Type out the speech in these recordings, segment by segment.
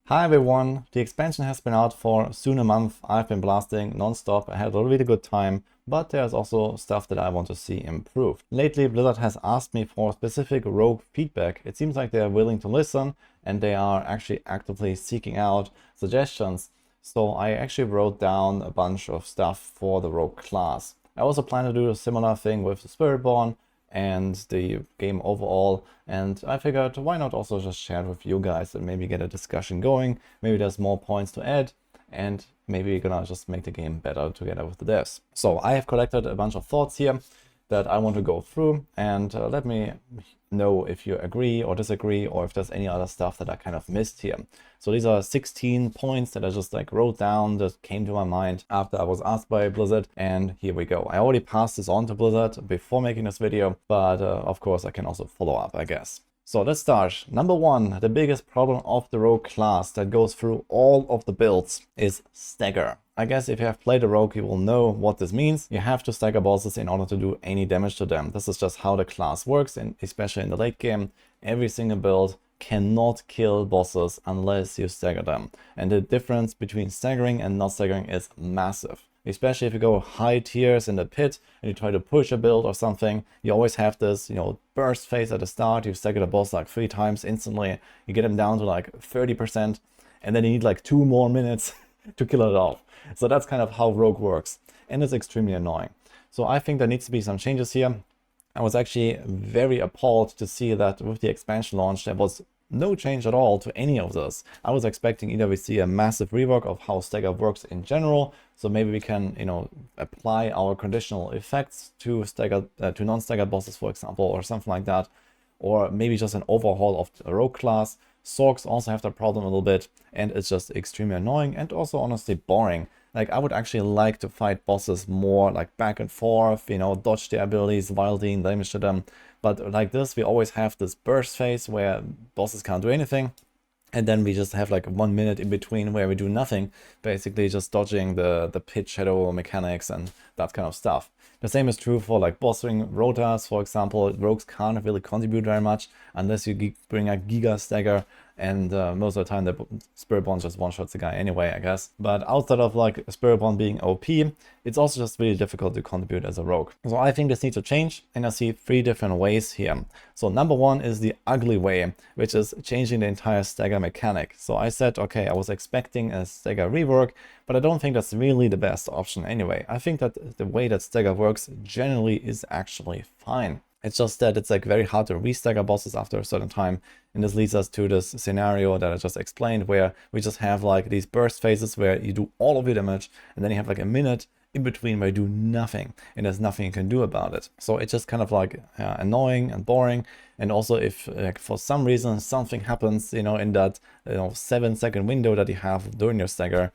Hi everyone, the expansion has been out for soon a month. I've been blasting non-stop. I had a really good time, but there's also stuff that I want to see improved. Lately, Blizzard has asked me for specific rogue feedback. It seems like they're willing to listen and they are actually actively seeking out suggestions. So I actually wrote down a bunch of stuff for the rogue class. I also plan to do a similar thing with the Spiritborn and the game overall, and I figured why not also just share it with you guys and maybe get a discussion going. Maybe there's more points to add and maybe we're gonna just make the game better together with the devs. So I have collected a bunch of thoughts here that I want to go through, and let me know if you agree or disagree, or if there's any other stuff that I kind of missed here. So these are 16 points that I just wrote down, that came to my mind after I was asked by Blizzard, and here we go. I already passed this on to Blizzard before making this video, but of course I can also follow up, I guess. So let's start. Number one, the biggest problem of the rogue class that goes through all of the builds is Stagger. I guess if you have played a rogue, you will know what this means. You have to stagger bosses in order to do any damage to them. This is just how the class works, and especially in the late game, every single build cannot kill bosses unless you stagger them. And the difference between staggering and not staggering is massive. Especially if you go high tiers in the pit and you try to push a build or something, you always have this, burst phase at the start. You stagger the boss like 3 times instantly, you get him down to like 30%, and then you need like 2 more minutes to kill it off. So that's kind of how rogue works, and it's extremely annoying. So I think there needs to be some changes here. I was actually very appalled to see that with the expansion launch there was no change at all to any of this. I was expecting either we see a massive rework of how Stagger works in general, so maybe we can, apply our conditional effects to to non-stagger bosses, for example, or something like that, or maybe just an overhaul of the rogue class. Sorks also have that problem a little bit, and it's just extremely annoying and also honestly boring. Like, I would actually like to fight bosses more like back and forth, dodge their abilities while dealing damage to them. But like this, we always have this burst phase where bosses can't do anything. And then we just have like 1 minute in between where we do nothing, basically just dodging the pit shadow mechanics and that kind of stuff. The same is true for like boss ring rotas, for example. Rogues can't really contribute very much unless you bring a Giga Stagger, and most of the time the Spiritborn just one-shots the guy anyway, I guess. But outside of like Spiritborn being OP, it's also just really difficult to contribute as a rogue. So I think this needs to change, and I see 3 different ways here. So number one is the ugly way, which is changing the entire stagger mechanic. So I said, okay, I was expecting a stagger rework, but I don't think that's really the best option anyway. I think that the way that stagger works generally is actually fine. It's just that it's like very hard to restagger bosses after a certain time, and this leads us to this scenario that I just explained, where we just have like these burst phases where you do all of your damage, and then you have like a minute in between where you do nothing, and there's nothing you can do about it. So it's just kind of like annoying and boring. And also, if like for some reason something happens, in that 7-second window that you have during your stagger,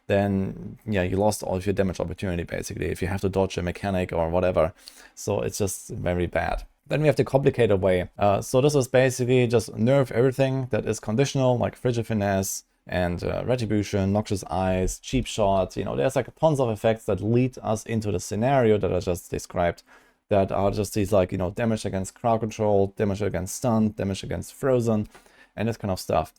then yeah, you lost all of your damage opportunity basically, if you have to dodge a mechanic or whatever. So it's just very bad. Then we have the complicated way. So this is basically just nerf everything that is conditional, like Frigid Finesse and Retribution, Noxious Eyes, Cheap Shot. There's like tons of effects that lead us into the scenario that I just described, that are just these like, damage against crowd control, damage against stun, damage against frozen, and this kind of stuff.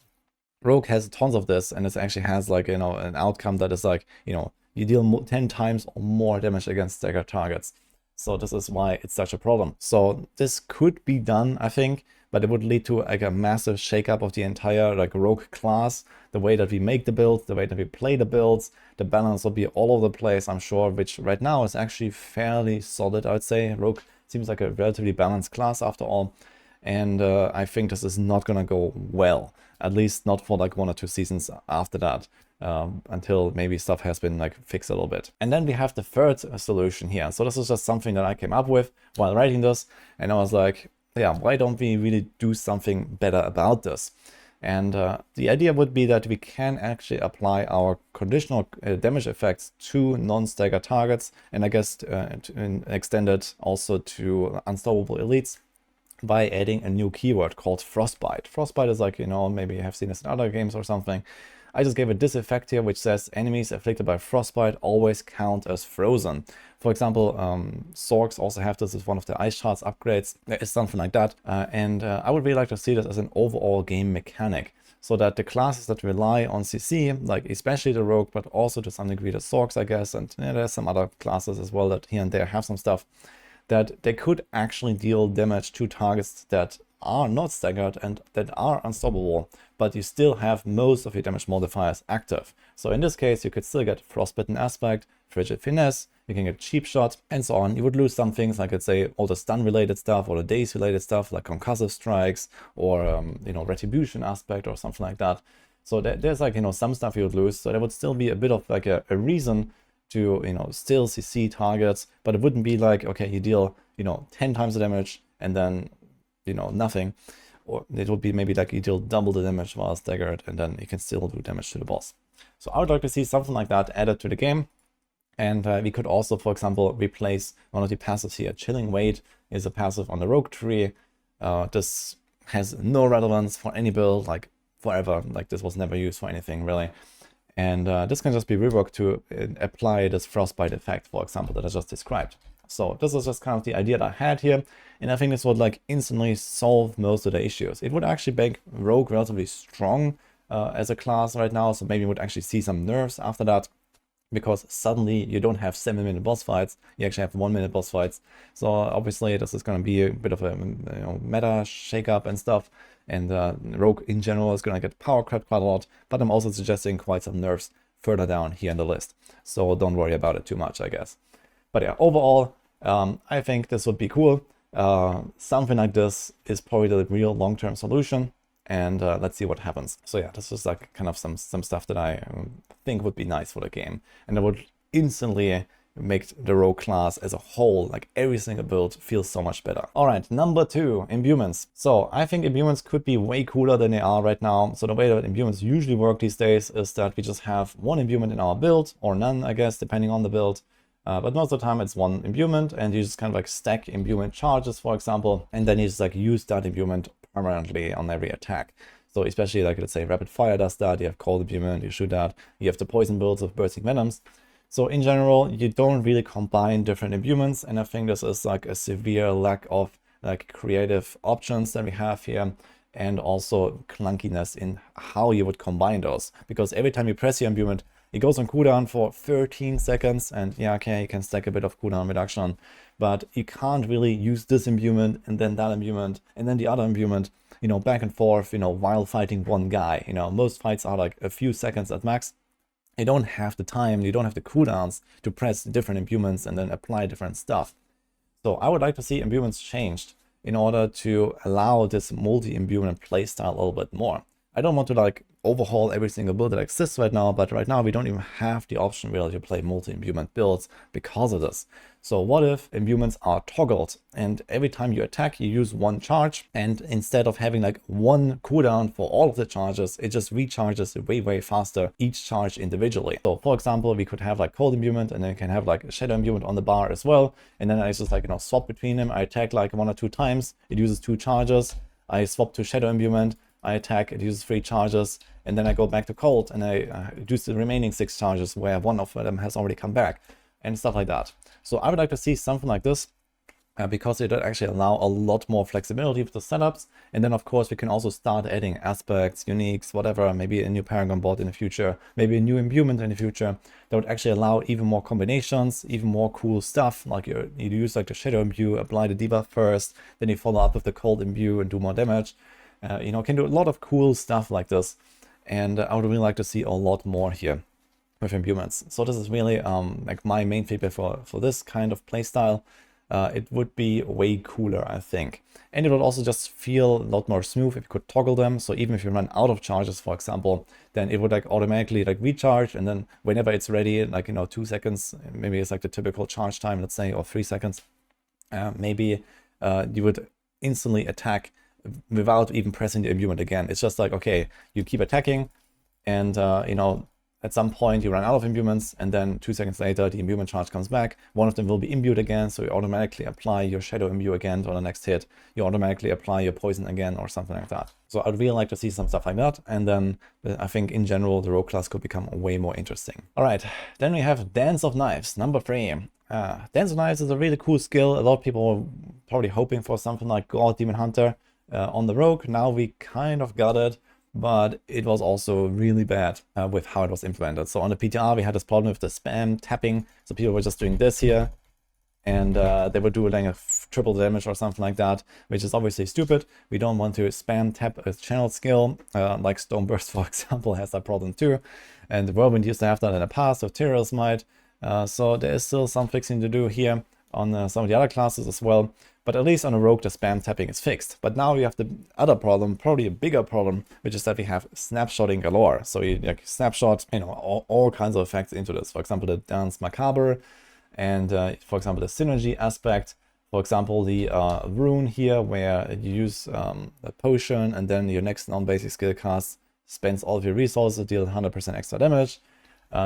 Rogue has tons of this, and it actually has like, an outcome that is like, you deal 10 times or more damage against stagger targets. So this is why it's such a problem. So this could be done, I think, but it would lead to like a massive shakeup of the entire like rogue class, the way that we make the builds, the way that we play the builds. The balance will be all over the place, I'm sure, which right now is actually fairly solid, I would say. Rogue seems like a relatively balanced class after all. And I think this is not gonna go well, at least not for like 1 or 2 seasons after that, until maybe stuff has been like fixed a little bit. And then we have the third solution here. So this is just something that I came up with while writing this, and I was like, yeah, why don't we really do something better about this? And the idea would be that we can actually apply our conditional damage effects to non-stagger targets, and I guess extend it also to unstoppable elites, by adding a new keyword called Frostbite. Frostbite is like, maybe you have seen this in other games or something. I just gave it this effect here, which says enemies afflicted by Frostbite always count as frozen. For example, Sorks also have this as one of the Ice Shards upgrades. There is something like that. And I would really like to see this as an overall game mechanic. so that the classes that rely on CC, like especially the Rogue, but also to some degree the Sorks, I guess, and there's some other classes as well that here and there have some stuff, that they could actually deal damage to targets that are not staggered and that are unstoppable, but you still have most of your damage modifiers active. So in this case, you could still get Frostbitten Aspect, Frigid Finesse, you can get Cheap Shot, and so on. You would lose some things like, let's say, all the stun-related stuff or the daze-related stuff like Concussive Strikes or, Retribution Aspect or something like that. So there's like, some stuff you would lose. So there would still be a bit of like a reason to, still CC targets, but it wouldn't be like, okay, you deal, 10 times the damage and then, nothing. Or it would be maybe like you deal double the damage while staggered and then you can still do damage to the boss. So I would like to see something like that added to the game. And we could also, for example, replace one of the passives here. Chilling Weight is a passive on the Rogue tree. This has no relevance for any build, like forever. Like this was never used for anything really. And this can just be reworked to apply this Frostbite effect, for example, that I just described. So this is just kind of the idea that I had here. And I think this would like instantly solve most of the issues. It would actually make Rogue relatively strong as a class right now. So maybe we would actually see some nerfs after that, because suddenly you don't have 7-minute boss fights, you actually have 1-minute boss fights. So obviously this is going to be a bit of a meta shake-up and stuff, and Rogue in general is going to get power crept quite a lot, but I'm also suggesting quite some nerfs further down here in the list. So don't worry about it too much, I guess. But yeah, overall, I think this would be cool. Something like this is probably the real long-term solution. And let's see what happens. So yeah, this is like kind of some stuff that I think would be nice for the game. And it would instantly make the Rogue class as a whole, like every single build, feel so much better. All right, number 2, Imbuments. So I think Imbuments could be way cooler than they are right now. So the way that Imbuments usually work these days is that we just have one Imbuement in our build, or none, I guess, depending on the build. But most of the time it's one Imbuement, and you just kind of like stack Imbuement charges, for example, and then you just like use that Imbuement permanently on every attack. So especially like, let's say, Rapid Fire does that, you have Cold Imbuement, you shoot that, you have the poison builds of Bursting Venoms. So in general, you don't really combine different Imbuments, and I think this is like a severe lack of like creative options that we have here, and also clunkiness in how you would combine those. Because every time you press your Imbuement, it goes on cooldown for 13 seconds, and yeah, okay, you can stack a bit of cooldown reduction, but you can't really use this Imbuement and then that Imbuement and then the other Imbuement, back and forth, while fighting one guy. Most fights are like a few seconds at max. You don't have the time, you don't have the cooldowns to press different Imbuments and then apply different stuff. So I would like to see Imbuments changed in order to allow this multi-Imbuement playstyle a little bit more. I don't want to like overhaul every single build that exists right now, but right now we don't even have the option really to play multi-Imbuement builds because of this. So what if Imbuments are toggled, and every time you attack you use one charge, and instead of having like one cooldown for all of the charges, it just recharges way faster each charge individually. So for example, we could have like Cold Imbuement, and then you can have like Shadow Imbuement on the bar as well, and then I just like swap between them. I attack like 1 or 2 times, it uses 2 charges, I swap to Shadow Imbuement, I attack, it uses 3 charges, and then I go back to Cold and I use the remaining 6 charges where one of them has already come back, and stuff like that. So I would like to see something like this, because it would actually allow a lot more flexibility with the setups. And then of course we can also start adding aspects, uniques, whatever, maybe a new Paragon board in the future, maybe a new Imbuement in the future, that would actually allow even more combinations, even more cool stuff. Like you use like the Shadow Imbue, apply the debuff first, then you follow up with the Cold Imbue and do more damage. Can do a lot of cool stuff like this, and I would really like to see a lot more here with Imbuments. So this is really like my main feedback for this kind of playstyle. It would be way cooler, I think, and it would also just feel a lot more smooth if you could toggle them. So even if you run out of charges, for example, then it would like automatically like recharge, and then whenever it's ready, like 2 seconds, maybe it's like the typical charge time, let's say, or 3 seconds, maybe you would instantly attack without even pressing the Imbuement again. It's just like, okay, you keep attacking, and at some point you run out of Imbuments, and then 2 seconds later the Imbuement charge comes back. One of them will be imbued again, so you automatically apply your Shadow Imbue again on the next hit. You automatically apply your Poison again, or something like that. So I'd really like to see some stuff like that, and then I think in general the Rogue class could become way more interesting. All right, then we have Dance of Knives, number 3. Dance of Knives is a really cool skill. A lot of people are probably hoping for something like God Demon Hunter on the Rogue. Now we kind of got it. but it was also really bad with how it was implemented. So on the PTR, we had this problem with the spam tapping. So people were just doing this here, and they would do like a triple damage or something like that, which is obviously stupid. We don't want to spam tap a channel skill, like Stoneburst, for example, has that problem too. And the Whirlwind used to have that in the past, or Tyrael's might. So there is still some fixing to do here on some of the other classes as well. But at least on a rogue, the spam tapping is fixed. But now we have the other problem, probably a bigger problem, which is that we have snapshotting galore. So you like snapshot, all kinds of effects into this. For example, the Dance Macabre, and for example, the synergy aspect. For example, the rune here, where you use a potion, and then your next non-basic skill cast spends all of your resources to deal 100% extra damage.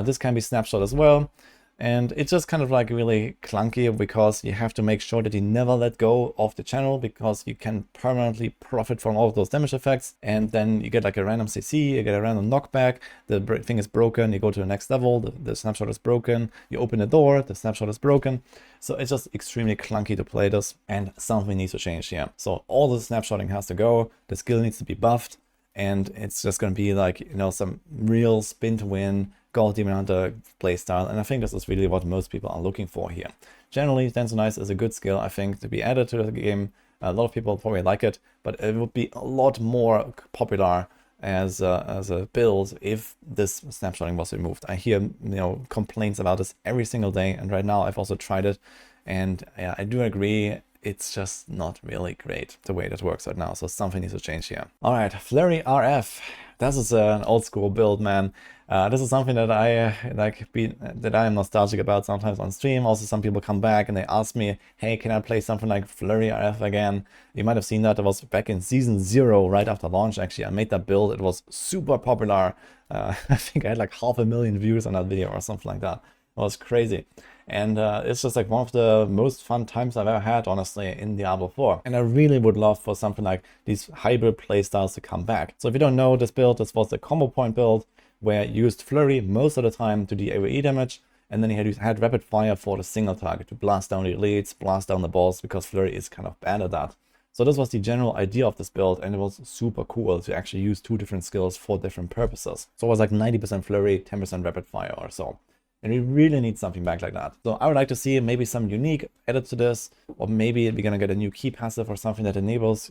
This can be snapshot as well. And it's just kind of like really clunky, because you have to make sure that you never let go of the channel, because you can permanently profit from all of those damage effects. And then you get like a random CC, you get a random knockback, the thing is broken, you go to the next level, the snapshot is broken, you open the door, the snapshot is broken. So it's just extremely clunky to play this, and something needs to change here. So all the snapshotting has to go, the skill needs to be buffed, and it's just going to be like, some real spin to win, Gold Demon Hunter playstyle, and I think this is really what most people are looking for here. Generally, Dance on Ice is a good skill, I think, to be added to the game. A lot of people probably like it, but it would be a lot more popular as a build if this snapshotting was removed. I hear complaints about this every single day, and right now I've also tried it, and yeah, I do agree. It's just not really great the way that works right now, so something needs to change here. All right, Flurry RF. This is an old school build, man. This is something that I am nostalgic about sometimes on stream. Also, some people come back and they ask me, hey, can I play something like Flurry RF again? You might have seen that. It was back in season 0, right after launch, actually. I made that build. It was super popular. I think I had like 500,000 views on that video or something like that. It was crazy. And it's just like one of the most fun times I've ever had, honestly, in Diablo 4. And I really would love for something like these hybrid playstyles to come back. So if you don't know this build, this was the combo point build, where you used Flurry most of the time to do AoE damage, and then you had rapid fire for the single target to blast down the elites, blast down the boss, because Flurry is kind of bad at that. So this was the general idea of this build, and it was super cool to actually use 2 different skills for different purposes. So it was like 90% Flurry, 10% rapid fire or so. And we really need something back like that. So I would like to see maybe some unique added to this, or maybe we're gonna get a new key passive or something that enables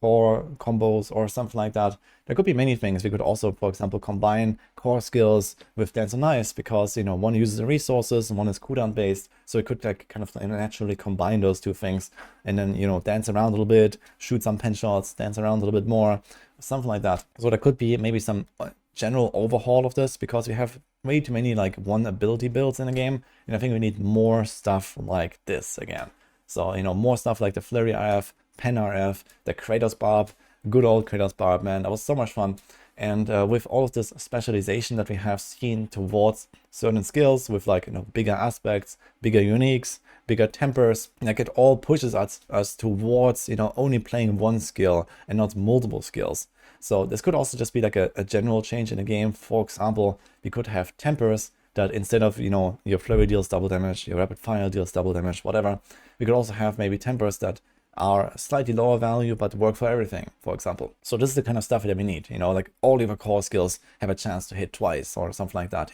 core combos or something like that. There could be many things. We could also, for example, combine core skills with Dance on Ice, because one uses the resources and one is cooldown based. So it could like kind of naturally combine those 2 things, and then dance around a little bit, shoot some pen shots, dance around a little bit more, something like that. So there could be maybe some general overhaul of this, because we have way too many like one ability builds in the game, and I think we need more stuff like this again. So more stuff like the Flurry RF, Pen RF, the Kratos Barb, good old Kratos Barb, man, that was so much fun. And with all of this specialization that we have seen towards certain skills, with like bigger aspects, bigger uniques, bigger tempers, like it all pushes us towards only playing one skill and not multiple skills. So this could also just be like a general change in the game. For example, we could have tempers that instead of your Flurry deals double damage, your rapid fire deals double damage, whatever, we could also have maybe tempers that are slightly lower value but work for everything, for example. So this is the kind of stuff that we need, like all of your core skills have a chance to hit twice or something like that,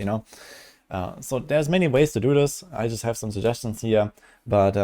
So there's many ways to do this. I just have some suggestions here, but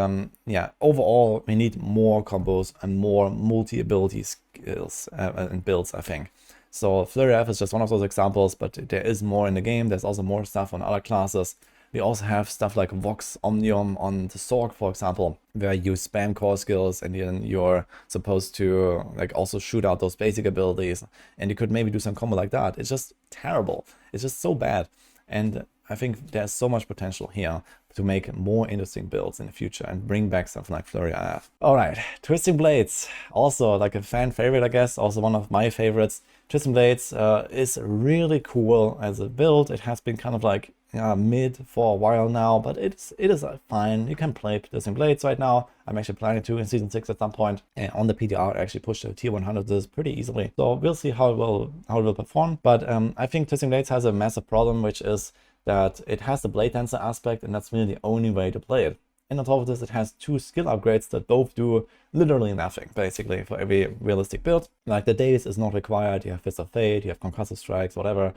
yeah, overall we need more combos and more multi-ability skills and builds, I think. So Flurry F is just one of those examples, but there is more in the game. There's also more stuff on other classes. We also have stuff like Vox Omnium on the Sorg, for example, where you spam core skills and then you're supposed to like also shoot out those basic abilities, and you could maybe do some combo like that. It's just terrible. It's just so bad. And I think there's so much potential here to make more interesting builds in the future and bring back something like Flurry IF. All right, Twisting Blades, also like a fan favorite, I guess, also one of my favorites. Twisting Blades is really cool as a build. It has been kind of like mid for a while now, but it is fine. You can play Twisting Blades right now. I'm actually planning to in Season 6 at some point. And on the PTR, I actually pushed the tier 100 this pretty easily. So we'll see how it will perform. But I think Twisting Blades has a massive problem, which is that it has the Blade Dancer aspect, and that's really the only way to play it. And on top of this, it has 2 skill upgrades that both do literally nothing, basically, for every realistic build. Like the Daze is not required, you have Fist of Fate, you have Concussive Strikes, whatever.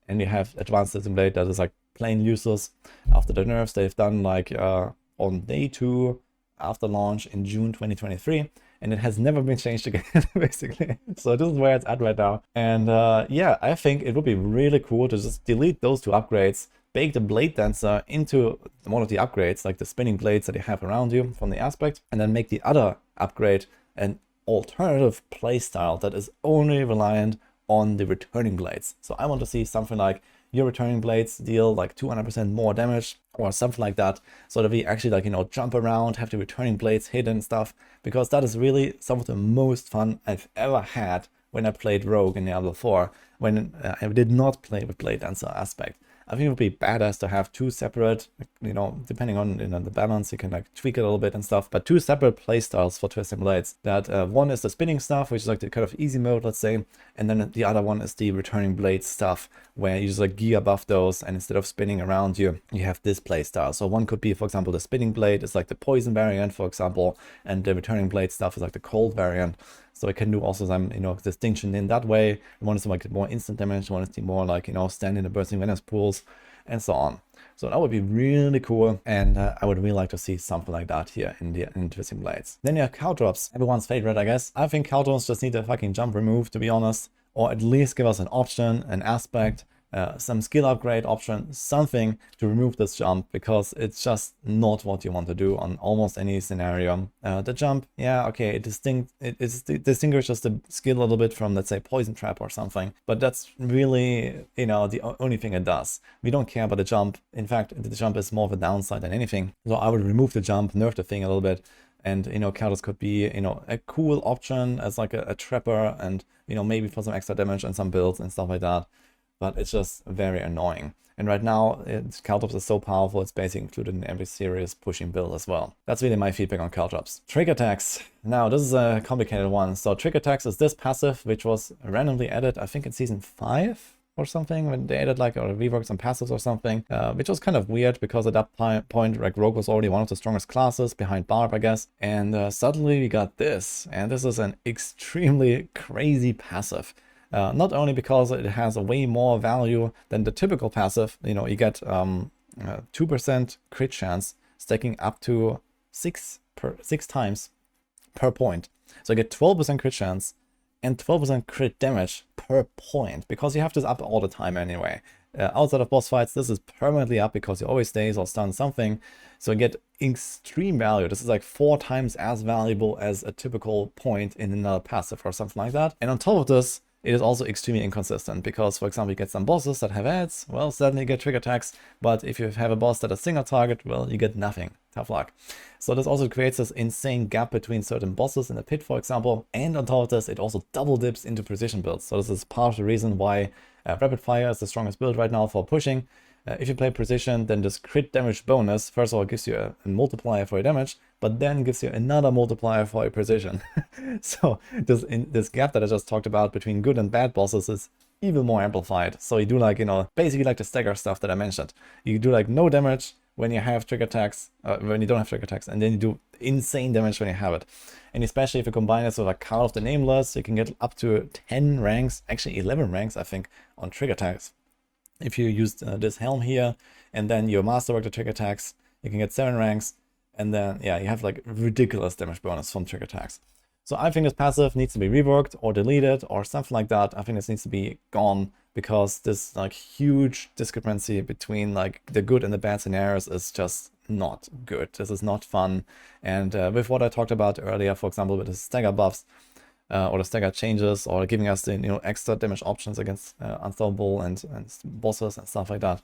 And you have Advanced Disembodied that is like plain useless after the nerfs they've done like on day 2 after launch in June 2023. And it has never been changed again, basically. So this is where it's at right now. And yeah, I think it would be really cool to just delete those 2 upgrades, bake the Blade Dancer into one of the upgrades, like the spinning blades that you have around you from the aspect, and then make the other upgrade an alternative playstyle that is only reliant on the returning blades. So I want to see something like your returning blades deal like 200% more damage or something like that, so that we actually like, you know, jump around, have the returning blades hit and stuff, because that is really some of the most fun I've ever had when I played Rogue in Diablo 4, when I did not play with Blade Dancer aspect. I think it would be badass to have 2 separate, you know, depending on, you know, the balance, you can like tweak it a little bit and stuff, but 2 separate playstyles for Twisting Blades. That one is the spinning stuff, which is like the kind of easy mode, let's say, and then the other one is the returning blades stuff, where you just like gear above those, and instead of spinning around you, you have this playstyle. So one could be, for example, the spinning blade is like the poison variant, for example, and the returning blade stuff is like the cold variant. So it can do also some, you know, distinction in that way. One is like more instant damage, one is the more like, you know, stand in the bursting Venus pools, and so on. So that would be really cool, and I would really like to see something like that here in Twisting Blades. Then you have Caltrops, everyone's favorite, I guess. I think Caltrops just need a fucking jump remove, to be honest, or at least give us an option, an aspect, some skill upgrade option, something to remove this jump, because it's just not what you want to do on almost any scenario. The jump, yeah, okay, it distinguishes the skill a little bit from, let's say, Poison Trap or something, but that's really, you know, the only thing it does. We don't care about the jump. In fact, the jump is more of a downside than anything. So I would remove the jump, nerf the thing a little bit, and, you know, Caltrops could be, you know, a cool option as like a trapper, and, you know, maybe for some extra damage and some builds and stuff like that. But it's just very annoying. And right now, Caltrops is so powerful, it's basically included in every serious pushing build as well. That's really my feedback on Caltrops. Trick attacks. Now, this is a complicated one. So trick attacks is this passive, which was randomly added, I think in season 5 or something, when they added like or reworked some passives or something, which was kind of weird, because at that point, like, Rogue was already one of the strongest classes behind Barb, I guess. And suddenly we got this, and this is an extremely crazy passive. Not only because it has a way more value than the typical passive, you know, you get 2% crit chance stacking up to 6 times per point. So you get 12% crit chance and 12% crit damage per point, because you have this up all the time anyway. Outside of boss fights, this is permanently up because you always stays or stun something. So you get extreme value. This is like 4 times as valuable as a typical point in another passive or something like that. And on top of this, it is also extremely inconsistent, because, for example, you get some bosses that have ads, well, suddenly you get trick attacks, but if you have a boss that is single target, well, you get nothing. Tough luck. So this also creates this insane gap between certain bosses in the pit, for example, and on top of this, it also double dips into precision builds. So this is part of the reason why Rapid Fire is the strongest build right now for pushing. If you play precision, then this crit damage bonus, first of all, gives you a multiplier for your damage, but then gives you another multiplier for your precision. So this gap that I just talked about between good and bad bosses is even more amplified. So you do like, you know, basically like the Stagger stuff that I mentioned. You do like no damage when you have trick attacks, when you don't have trick attacks, and then you do insane damage when you have it. And especially if you combine this with like Call of the Nameless, you can get up to 10 ranks, actually 11 ranks, I think, on trick attacks. If you use this helm here, and then you masterwork the trick attacks, you can get 7 ranks, and then, yeah, you have like ridiculous damage bonus from trick attacks. So I think this passive needs to be reworked or deleted or something like that. I think this needs to be gone, because this like huge discrepancy between like the good and the bad scenarios is just not good. This is not fun. And with what I talked about earlier, for example, with the Stagger buffs, or the Stagger changes, or giving us the, you know, extra damage options against Unstoppable and bosses and stuff like that,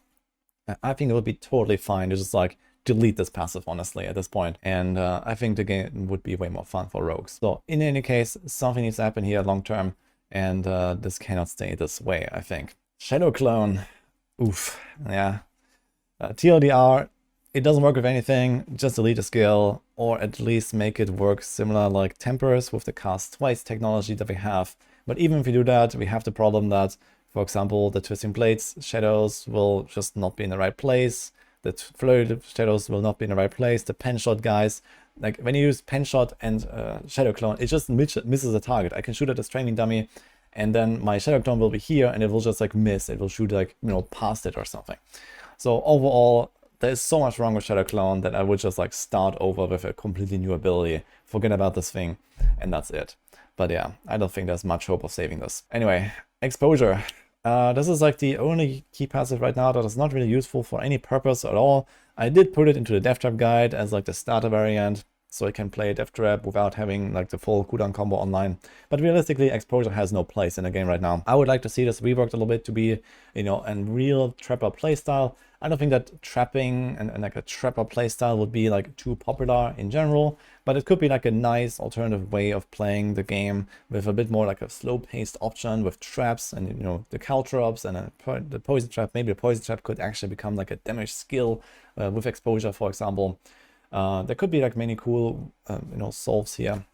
I think it would be totally fine to just like delete this passive, honestly, at this point. And I think the game would be way more fun for rogues. So in any case, something needs to happen here long term, and this cannot stay this way, I think. Shadow Clone, oof, yeah. TLDR, it doesn't work with anything, just delete a skill, or at least make it work similar like Tempers with the cast twice technology that we have. But even if we do that, we have the problem that, for example, the Twisting Blades shadows will just not be in the right place. the Flurry shadows will not be in the right place. The pen shot guys, like when you use pen shot and shadow clone, it just misses the target. I can shoot at a training dummy, and then my shadow clone will be here, and it will just like miss. It will shoot like, you know, past it or something. So overall, there's so much wrong with shadow clone that I would just like start over with a completely new ability, forget about this thing, and that's it. But yeah, I don't think there's much hope of saving this. Anyway, exposure. This is like the only key passive right now that is not really useful for any purpose at all. I did put it into the Death Trap guide as like the starter variant, so I can play Death Trap without having like the full cooldown combo online. But realistically, exposure has no place in the game right now. I would like to see this reworked a little bit to be, you know, a real trapper playstyle. I don't think that trapping and like a trapper playstyle would be like too popular in general, but it could be like a nice alternative way of playing the game with a bit more like a slow-paced option with traps and, you know, the Caltrops and the poison trap. Maybe the poison trap could actually become like a damage skill with exposure, for example. There could be like many cool, you know, solves here.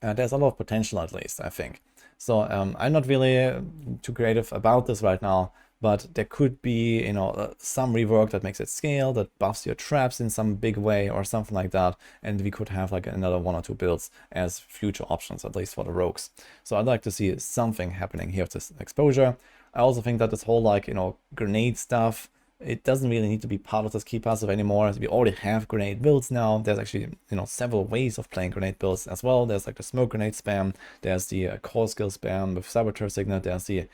There's a lot of potential, at least, I think. So I'm not really too creative about this right now, but there could be, you know, some rework that makes it scale, that buffs your traps in some big way or something like that, and we could have like another 1 or 2 builds as future options, at least for the rogues. So I'd like to see something happening here with this exposure. I also think that this whole like, you know, grenade stuff, it doesn't really need to be part of this key passive anymore. We already have grenade builds now. There's actually, you know, several ways of playing grenade builds as well. There's like the smoke grenade spam, there's the core skill spam with saboteur signet, there's the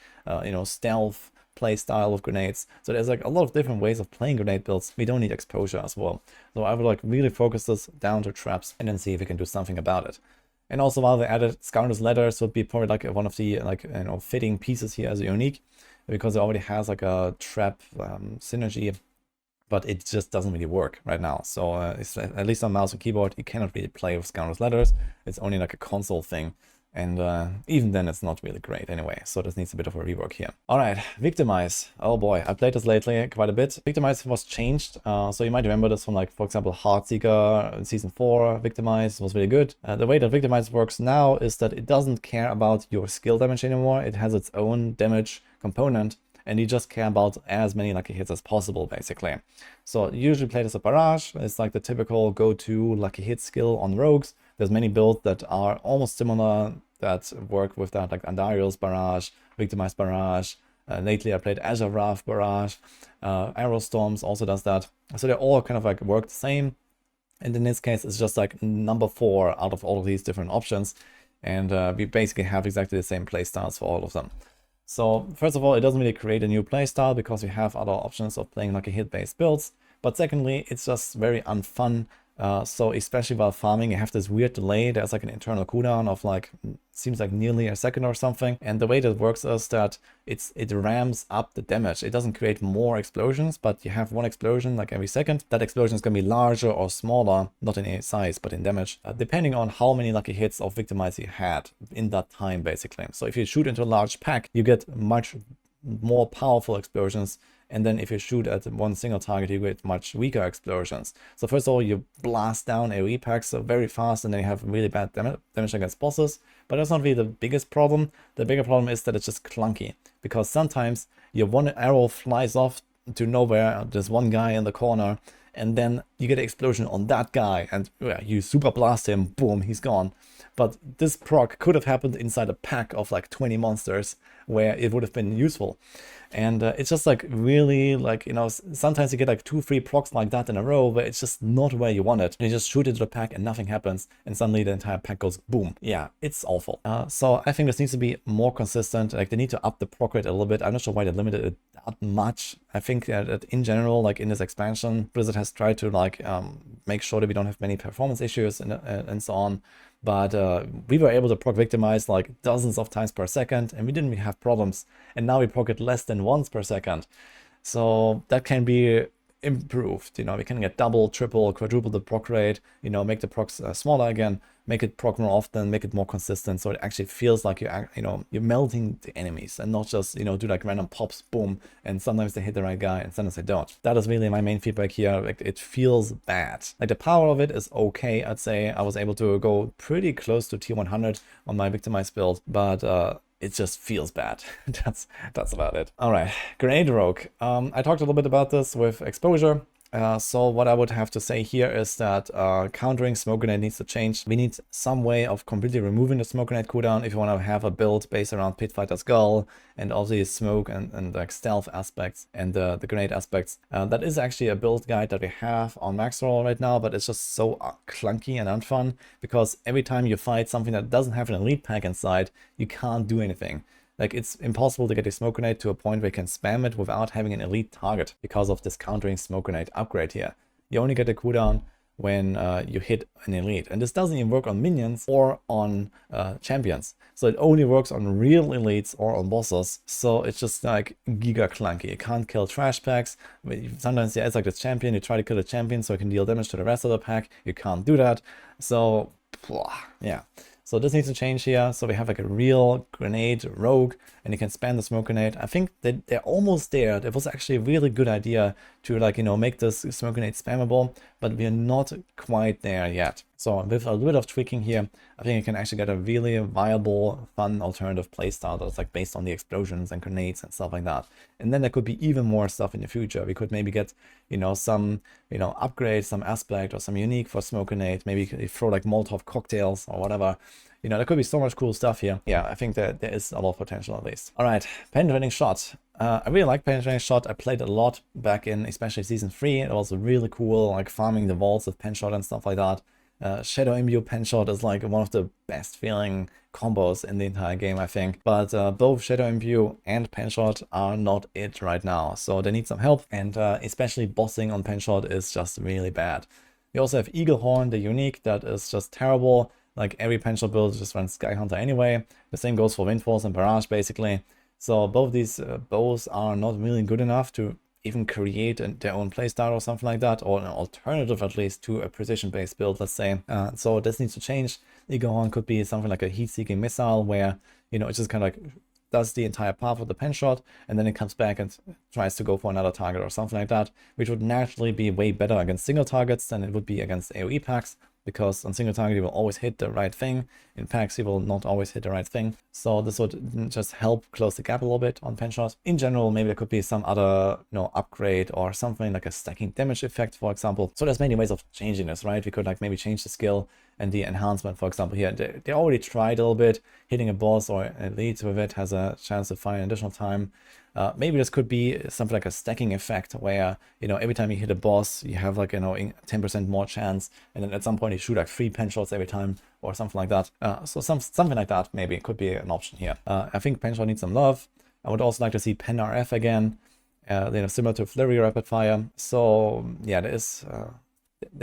you know, stealth play style with grenades. So there's like a lot of different ways of playing grenade builds. We don't need exposure as well. So I would like really focus this down to traps and then see if we can do something about it. And also, while they added Scoundrel's Letters would be probably like one of the like, you know, fitting pieces here as a unique, because it already has like a trap synergy, but it just doesn't really work right now. So it's, at least on mouse and keyboard, you cannot really play with Scoundrel's Letters. It's only like a console thing. And even then, it's not really great anyway. So this needs a bit of a rework here. All right, Victimize. Oh boy, I played this lately quite a bit. Victimize was changed. So you might remember this from, like, for example, Heartseeker in Season 4. Victimize was really good. The way that Victimize works now is that it doesn't care about your skill damage anymore. It has its own damage component, and you just care about as many lucky hits as possible, basically. So usually played as a barrage. It's like the typical go-to lucky hit skill on rogues. There's many builds that are almost similar that work with that, like Andariel's Barrage, Victimized Barrage. Lately I played Azure Wrath Barrage. Arrow Storms also does that. So they all kind of like work the same. And in this case, it's just like number 4 out of all of these different options. And we basically have exactly the same playstyles for all of them. So first of all, it doesn't really create a new playstyle because we have other options of playing like a hit-based builds. But secondly, it's just very unfun. So especially while farming, you have this weird delay. There's like an internal cooldown of like, seems like nearly a second or something. And the way that works is that it ramps up the damage. It doesn't create more explosions, but you have one explosion like every second. That explosion is going to be larger or smaller, not in any size, but in damage, depending on how many lucky hits of Victimize you had in that time, basically. So if you shoot into a large pack, you get much more powerful explosions. And then if you shoot at one single target, you get much weaker explosions. So first of all, you blast down AoE packs so very fast, and then you have really bad damage against bosses. But that's not really the biggest problem. The bigger problem is that it's just clunky. Because sometimes your one arrow flies off to nowhere, there's one guy in the corner, and then you get an explosion on that guy, and you super blast him, boom, he's gone. But this proc could have happened inside a pack of like 20 monsters where it would have been useful. And it's just like really like, you know, sometimes you get like 2-3 procs like that in a row where it's just not where you want it. You just shoot into the pack and nothing happens, and suddenly the entire pack goes boom. Yeah, it's awful. So I think this needs to be more consistent. Like they need to up the proc rate a little bit. I'm not sure why they limited it that much. I think that in general, like in this expansion, Blizzard has tried to like make sure that we don't have many performance issues and so on. But we were able to proc Victimize like dozens of times per second, and we didn't really have problems. And now we proc it less than once per second. So that can be improved. You know, we can get double, triple, quadruple the proc rate, you know, make the procs smaller again, make it proc more often, make it more consistent, so it actually feels like you're melting the enemies and not just, you know, do like random pops, boom, and sometimes they hit the right guy and sometimes they don't. That is really my main feedback here. Like, it feels bad. Like, the power of it is okay, I'd say. I was able to go pretty close to tier 100 on my Victimize build, but it just feels bad. That's about it. All right, Grenade Rogue. I talked a little bit about this with Exposure. So what I would have to say here is that countering smoke grenade needs to change. We need some way of completely removing the smoke grenade cooldown if you want to have a build based around Pitfighter Skull and all these smoke and like stealth aspects and the grenade aspects. That is actually a build guide that we have on max roll right now, but it's just so clunky and unfun because every time you fight something that doesn't have an elite pack inside, you can't do anything. Like, it's impossible to get a smoke grenade to a point where you can spam it without having an elite target because of this countering smoke grenade upgrade here. You only get a cooldown when you hit an elite. And this doesn't even work on minions or on champions. So it only works on real elites or on bosses. So it's just like giga clunky. You can't kill trash packs. Sometimes, yeah, it's like this champion. You try to kill a champion so it can deal damage to the rest of the pack. You can't do that. So, yeah. So this needs to change here. So we have like a real grenade rogue and you can spam the smoke grenade. I think that they're almost there. It was actually a really good idea to, like, you know, make this smoke grenade spammable, but we're not quite there yet. So with a little bit of tweaking here, I think you can actually get a really viable, fun alternative playstyle that's like based on the explosions and grenades and stuff like that. And then there could be even more stuff in the future. We could maybe get, you know, some, you know, upgrade, some aspect or some unique for smoke grenade. Maybe you throw like Molotov cocktails or whatever. You know, there could be so much cool stuff here. Yeah, I think that there is a lot of potential at least. All right, penetrating shot. I really like penetrating shot. I played a lot back in especially season 3. It was really cool, like farming the vaults with pen shot and stuff like that. Shadow Imbue pen shot is like one of the best feeling combos in the entire game, I think. But both Shadow Imbue and pen shot are not it right now. So they need some help, and especially bossing on pen shot is just really bad. We also have Eagle Horn, the unique, that is just terrible. Like every pen shot build just runs Sky Hunter anyway. The same goes for Wind Force and Barrage basically. So both these bows are not really good enough to even create their own playstyle or something like that, or an alternative at least to a precision-based build, let's say. So this needs to change. Eagle Horn could be something like a heat-seeking missile where, you know, it just kind of like does the entire path of the pen shot and then it comes back and tries to go for another target or something like that, which would naturally be way better against single targets than it would be against AoE packs, because on single target you will always hit the right thing. In packs you will not always hit the right thing. So this would just help close the gap a little bit on pen shot. In general, maybe there could be some other, you know, upgrade or something like a stacking damage effect, for example. So there's many ways of changing this, right? We could like maybe change the skill and the enhancement, for example, here. They already tried a little bit. Hitting a boss or an elite with it has a chance to find additional time. Maybe this could be something like a stacking effect where, you know, every time you hit a boss, you have like, you know, 10% more chance. And then at some point you shoot like 3 pen shots every time or something like that. So something like that maybe could be an option here. I think pen shot needs some love. I would also like to see pen RF again, you know, similar to Flurry rapid fire. So yeah, there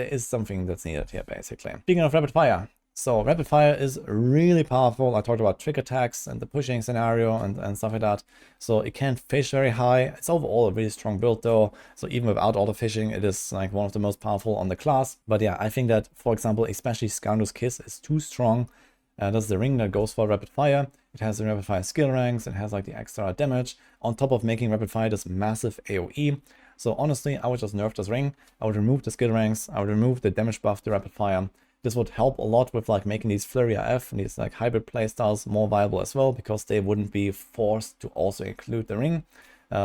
is something that's needed here basically. Speaking of rapid fire. So rapid fire is really powerful. I talked about trick attacks and the pushing scenario and stuff like that. So it can fish very high. It's overall a really strong build though. So even without all the fishing, it is like one of the most powerful on the class. But yeah, I think that, for example, especially Scoundrel's Kiss is too strong. That's the ring that goes for rapid fire. It has the rapid fire skill ranks. It has like the extra damage on top of making rapid fire this massive AoE. So honestly, I would just nerf this ring. I would remove the skill ranks. I would remove the damage buff to rapid fire. This would help a lot with like making these Flurry AF and these like hybrid playstyles more viable as well, because they wouldn't be forced to also include the ring,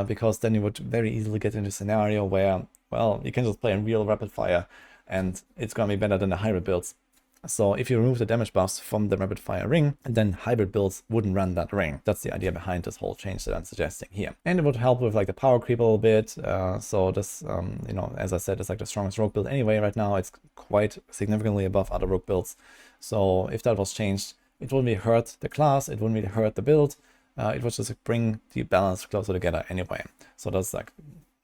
because then you would very easily get into a scenario where, well, you can just play in real rapid fire and it's gonna be better than the hybrid builds. So if you remove the damage buffs from the rapid fire ring, then hybrid builds wouldn't run that ring. That's the idea behind this whole change that I'm suggesting here. And it would help with like the power creep a little bit. So this, you know, as I said, it's like the strongest rogue build anyway right now. It's quite significantly above other rogue builds. So if that was changed, it wouldn't really hurt the class. It wouldn't really hurt the build. It would just bring the balance closer together anyway. So that's like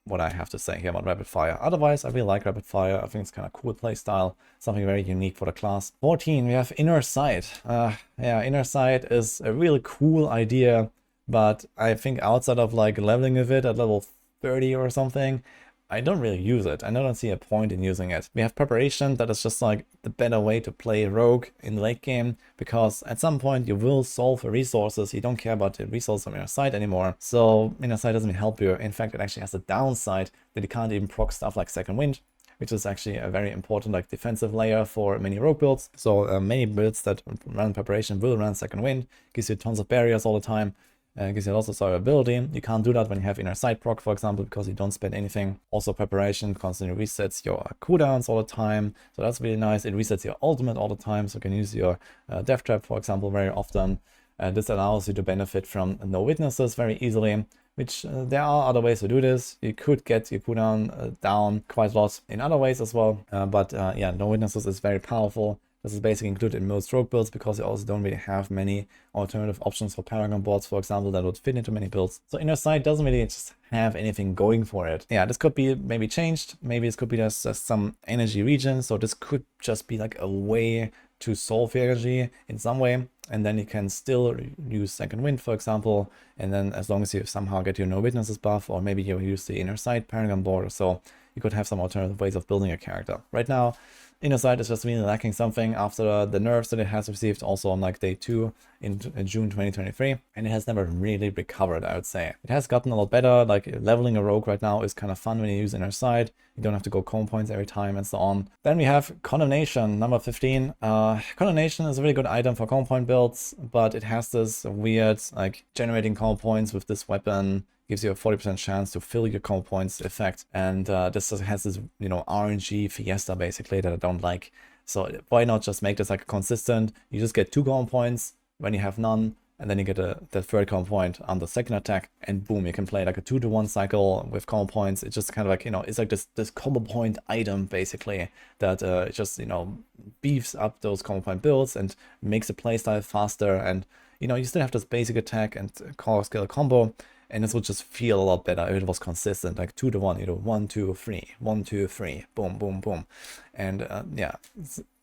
what I have to say here about rapid fire. Otherwise, I really like rapid fire. I think it's kind of cool play style, something very unique for the class. 14, we have Inner Sight. Yeah, Inner Sight is a really cool idea, but I think outside of like leveling with it at level 30 or something, I don't really use it. I don't see a point in using it. We have Preparation, that is just like the better way to play Rogue in the late game, because at some point you will solve for resources. You don't care about the resources from Inner Sight anymore. So Inner Sight doesn't help you. In fact, it actually has a downside that you can't even proc stuff like Second Wind, which is actually a very important like defensive layer for many rogue builds. So many builds that run Preparation will run Second Wind, gives you tons of barriers all the time. Gives you lots of survivability. You can't do that when you have inner sight proc, for example, because you don't spend anything. Also preparation constantly resets your cooldowns all the time, so that's really nice. It resets your ultimate all the time, so you can use your death trap, for example, very often. This allows you to benefit from no witnesses very easily, which there are other ways to do this. You could get your cooldown down quite a lot in other ways as well, but yeah, no witnesses is very powerful. This is basically included in most rogue builds because you also don't really have many alternative options for Paragon boards, for example, that would fit into many builds. So Inner Sight doesn't really just have anything going for it. Yeah, this could be maybe changed. Maybe this could be just some energy region. So this could just be like a way to solve your energy in some way. And then you can still use Second Wind, for example. And then as long as you somehow get your No Witnesses buff, or maybe you use the Inner Sight Paragon board or so, you could have some alternative ways of building a character. Right now, Inner Sight is just really lacking something after the nerfs that it has received also on like day 2 in June 2023, and it has never really recovered, I would say. It has gotten a lot better, like leveling a rogue right now is kind of fun when you use Inner Sight. You don't have to go comb points every time and so on. Then we have Condemnation, number 15. Condemnation is a really good item for comb point builds, but it has this weird like generating comb points with this weapon. Gives you a 40% chance to fill your combo points effect, and this has this, you know, RNG fiesta basically that I don't like. So why not just make this like consistent? You just get 2 combo points when you have none, and then you get the 3rd combo point on the 2nd attack, and boom, you can play like a 2-to-1 cycle with combo points. It's just kind of like, you know, it's like this combo point item basically that just, you know, beefs up those combo point builds and makes the playstyle faster. And you know, you still have this basic attack and core skill combo. And this would just feel a lot better if it was consistent, like 2-to-1, you know, 1, 2, 3, 1, 2, 3, boom, boom, boom. And yeah,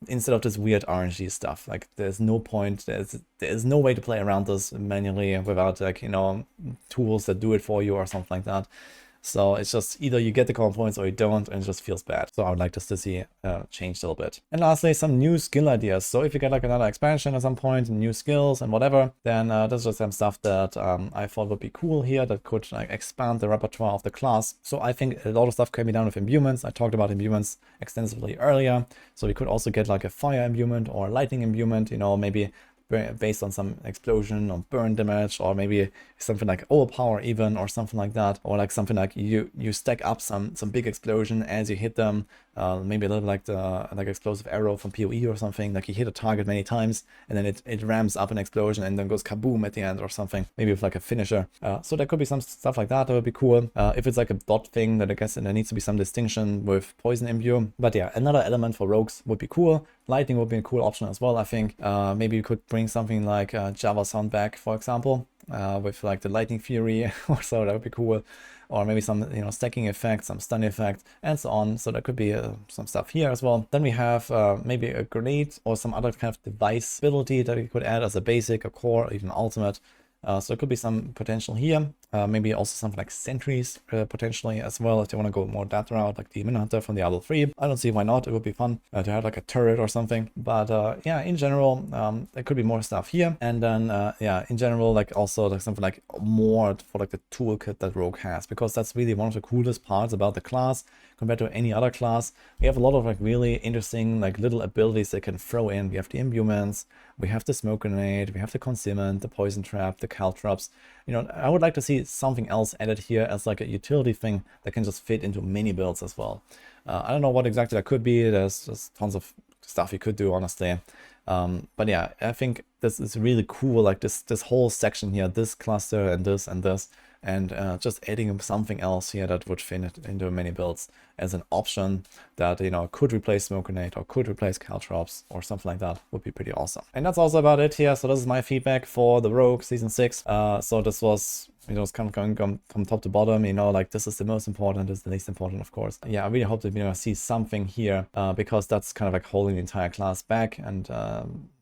instead of this weird RNG stuff, like there's no point, there's no way to play around this manually without like, you know, tools that do it for you or something like that. So it's just either you get the combo points or you don't, and it just feels bad. So I would like this to see changed a little bit. And lastly, some new skill ideas. So if you get like another expansion at some point, new skills and whatever, then there's just some stuff that I thought would be cool here that could like expand the repertoire of the class. So I think a lot of stuff can be done with Imbuments. I talked about Imbuments extensively earlier. So we could also get like a fire imbuement or a lightning imbuement, you know, maybe based on some explosion or burn damage, or maybe something like overpower even, or something like that, or like something like you stack up some big explosion as you hit them, maybe a little like the explosive arrow from PoE or something, like you hit a target many times and then it ramps up an explosion and then goes kaboom at the end or something, maybe with like a finisher. So there could be some stuff like that would be cool. If it's like a dot thing, that I guess there needs to be some distinction with poison imbue. But yeah, another element for rogues would be cool. Lightning would be a cool option as well, I think. Maybe you could bring something like Java Sound back, for example, with like the lightning fury or so. That would be cool. Or maybe some, you know, stacking effect, some stun effect, and so on. So there could be some stuff here as well. Then we have maybe a grenade or some other kind of device ability that you could add as a basic, a core, or even ultimate. So there could be some potential here. Maybe also something like sentries potentially as well, if you want to go more that route, like the Demon Hunter from Diablo 3. I don't see why not. It would be fun to have like a turret or something. But yeah, in general, there could be more stuff here. And then yeah, in general, like also like something like more for like the toolkit that Rogue has, because that's really one of the coolest parts about the class compared to any other class. We have a lot of like really interesting like little abilities they can throw in. We have the Imbuments, we have the Smoke Grenade, we have the Concealment, the Poison Trap, the Caltrops. You know, I would like to see something else added here as like a utility thing that can just fit into many builds as well. I don't know what exactly that could be. There's just tons of stuff you could do, honestly. But yeah, I think this is really cool, like this whole section here, this cluster and this and this, and just adding something else here that would fit into many builds as an option that, you know, could replace Smoke Grenade or could replace Caltrops or something like that would be pretty awesome. And that's also about it here. So this is my feedback for the Rogue Season 6. So this was, you know, it's kind of going from top to bottom, you know, like this is the most important, this is the least important, of course. Yeah, I really hope that, you know, see something here because that's kind of like holding the entire class back, and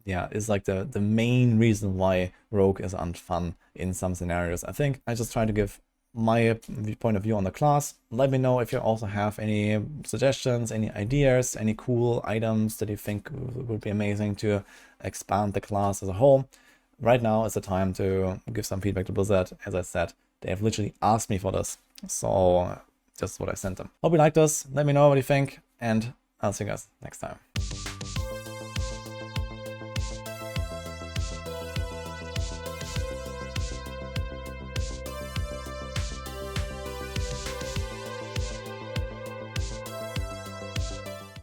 yeah, is like the main reason why Rogue is unfun in some scenarios. I think I just try to give my point of view on the class. Let me know if you also have any suggestions, any ideas, any cool items that you think would be amazing to expand the class as a whole. Right now is the time to give some feedback to Blizzard. As I said, they have literally asked me for this, so just what I sent them. Hope you like this. Let me know what you think, and I'll see you guys next time.